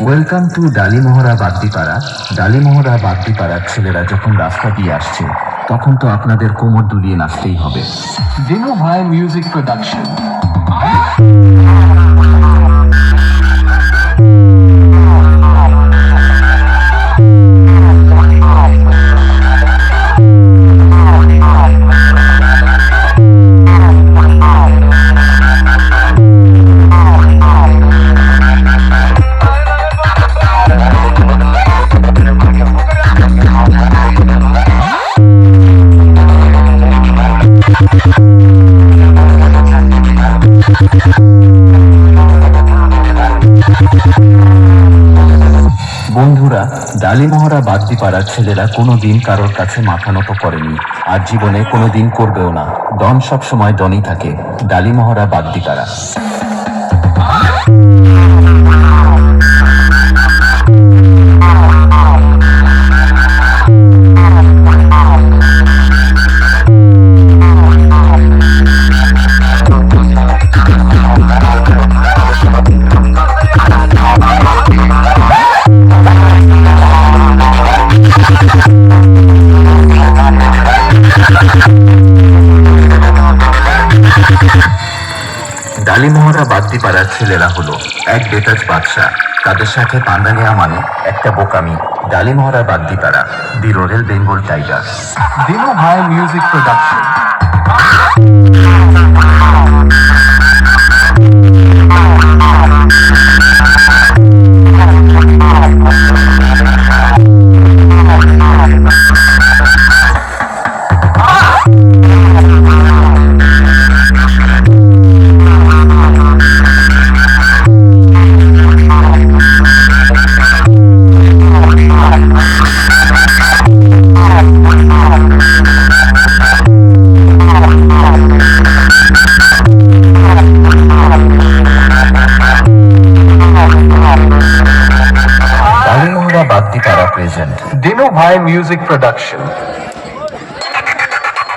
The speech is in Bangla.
Welcome to Dalimohara Bagdipara. ডালিমোহরা বাগদিপাড়ার ছেলেরা যখন রাস্তা দিয়ে আসছে তখন তো আপনাদের কোমর দুলিয়ে নাচতেই হবে। Dinu Bhai music production. বন্ধুরা, ডালিমোহরা বাগদিপাড়ার ছেলেরা কোনোদিন কারোর কাছে মাথা নত করেনি, আর জীবনে কোনোদিন করবেও না। ডন সবসময় ডনই থাকে। ডালিমোহরা বাগদিপাড়া। ডালিমোহরা বাগদিপাড়ার ছেলেরা হলো এক বেতাজ বাদশা। তাদের সাথে পান্ডা নেওয়া মানে একটা বোকামি। Dalimohara Bagdipara, the royal Bengal tiger. Dinu Bhai music production. Dalimohara Bagdipara present Dinu Bhai music production.